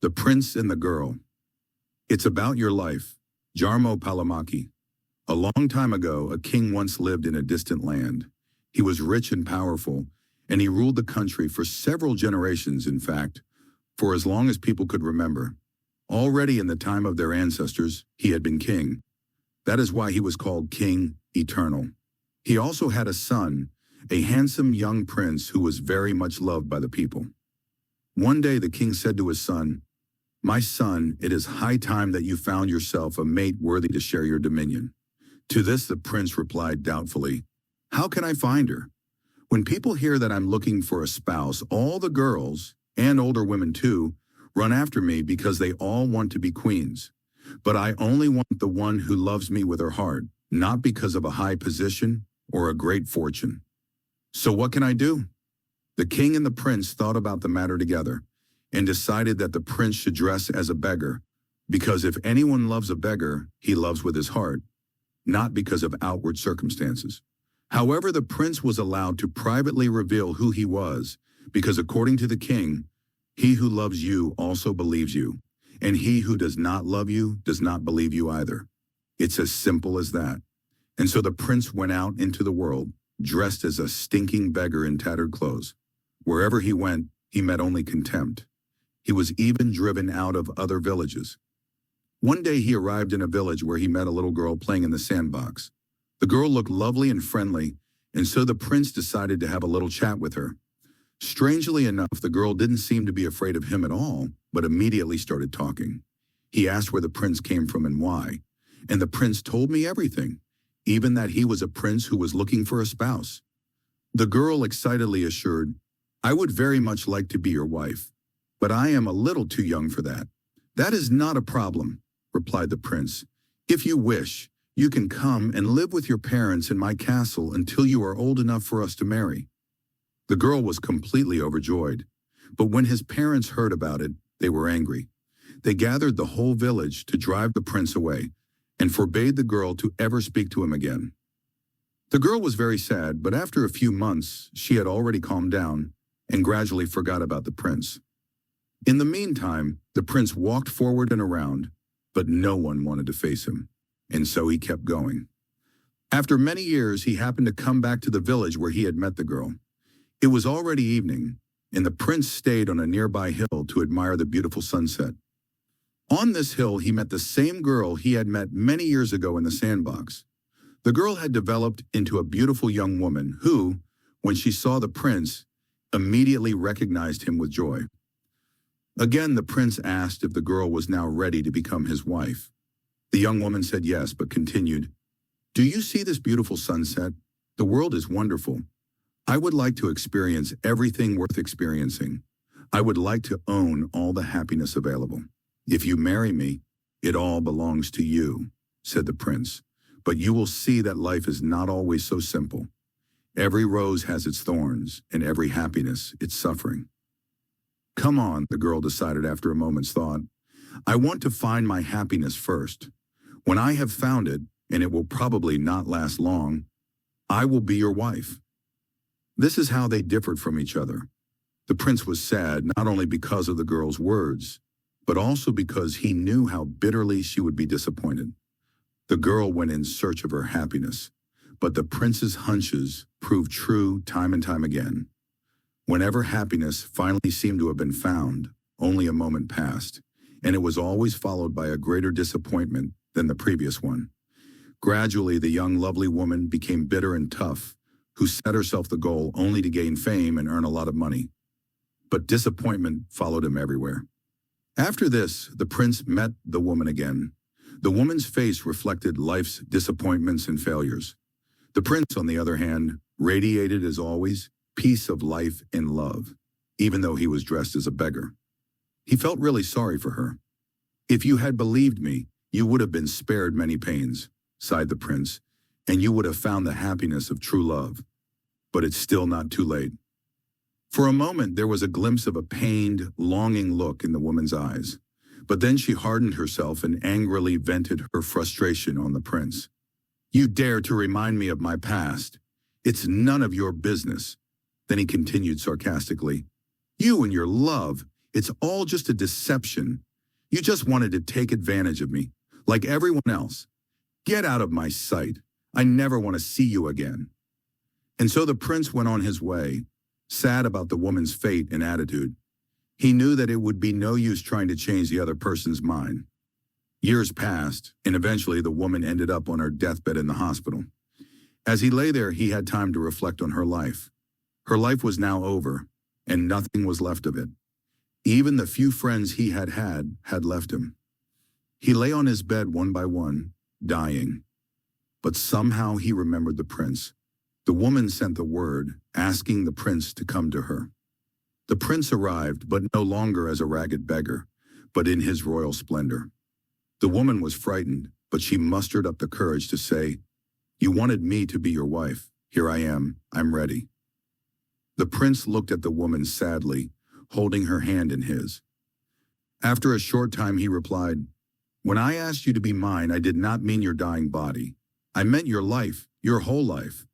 The Prince and the Girl. It's about your life. Jarmo Palamaki. A long time ago, a king once lived in a distant land. He was rich and powerful, and he ruled the country for several generations, in fact, for as long as people could remember. Already in the time of their ancestors, he had been king. That is why he was called King Eternal. He also had a son, a handsome young prince who was very much loved by the people. One day the king said to his son, "My son, it is high time that you found yourself a mate worthy to share your dominion." To this the prince replied doubtfully, "How can I find her? When people hear that I'm looking for a spouse, all the girls, and older women too, run after me because they all want to be queens. But I only want the one who loves me with her heart, not because of a high position or a great fortune. So what can I do?" The king and the prince thought about the matter together and decided that the prince should dress as a beggar, because if anyone loves a beggar, he loves with his heart, not because of outward circumstances. However, the prince was allowed to privately reveal who he was, because according to the king, he who loves you also believes you, and he who does not love you does not believe you either. It's as simple as that. And so the prince went out into the world, dressed as a stinking beggar in tattered clothes. Wherever he went, he met only contempt. He was even driven out of other villages. One day he arrived in a village where he met a little girl playing in the sandbox. The girl looked lovely and friendly, and so the prince decided to have a little chat with her. Strangely enough, the girl didn't seem to be afraid of him at all, but immediately started talking. He asked where the prince came from and why, and the prince told me everything, even that he was a prince who was looking for a spouse. The girl excitedly assured, "I would very much like to be your wife, but I am a little too young for that." "That is not a problem," replied the prince. "If you wish, you can come and live with your parents in my castle until you are old enough for us to marry." The girl was completely overjoyed, but when his parents heard about it, they were angry. They gathered the whole village to drive the prince away and forbade the girl to ever speak to him again. The girl was very sad, but after a few months, she had already calmed down and gradually forgot about the prince. In the meantime, the prince walked forward and around, but no one wanted to face him, and so he kept going. After many years, he happened to come back to the village where he had met the girl. It was already evening, and the prince stayed on a nearby hill to admire the beautiful sunset. On this hill, he met the same girl he had met many years ago in the sandbox. The girl had developed into a beautiful young woman who, when she saw the prince, immediately recognized him with joy. Again, the prince asked if the girl was now ready to become his wife. The young woman said yes, but continued, "Do you see this beautiful sunset? The world is wonderful. I would like to experience everything worth experiencing. I would like to own all the happiness available. If you marry me, it all belongs to you," said the prince. "But you will see that life is not always so simple. Every rose has its thorns, and every happiness its suffering." "Come on," the girl decided after a moment's thought. "I want to find my happiness first. When I have found it, and it will probably not last long, I will be your wife." This is how they differed from each other. The prince was sad not only because of the girl's words, but also because he knew how bitterly she would be disappointed. The girl went in search of her happiness, but the prince's hunches proved true time and time again. Whenever happiness finally seemed to have been found, only a moment passed, and it was always followed by a greater disappointment than the previous one. Gradually, the young lovely woman became bitter and tough, who set herself the goal only to gain fame and earn a lot of money. But disappointment followed him everywhere. After this, the prince met the woman again. The woman's face reflected life's disappointments and failures. The prince, on the other hand, radiated as always, peace of life and love, even though he was dressed as a beggar. He felt really sorry for her. "If you had believed me, you would have been spared many pains," sighed the prince, "and you would have found the happiness of true love. But it's still not too late." For a moment, there was a glimpse of a pained, longing look in the woman's eyes, but then she hardened herself and angrily vented her frustration on the prince. "You dare to remind me of my past. It's none of your business." Then he continued sarcastically, "You and your love, It's all just a deception. You just wanted to take advantage of me, like everyone else. Get out of my sight. I never want to see you again." And so the prince went on his way, sad about the woman's fate and attitude. He knew that it would be no use trying to change the other person's mind. Years passed, and eventually the woman ended up on her deathbed in the hospital. As he lay there, he had time to reflect on her life. Her life was now over, and nothing was left of it. Even the few friends he had left him. He lay on his bed one by one, dying. But somehow he remembered the prince. The woman sent the word, asking the prince to come to her. The prince arrived, but no longer as a ragged beggar, but in his royal splendor. The woman was frightened, but she mustered up the courage to say, "You wanted me to be your wife. Here I am. I'm ready." The prince looked at the woman sadly, holding her hand in his. After a short time he replied, "When I asked you to be mine, I did not mean your dying body. I meant your life, your whole life.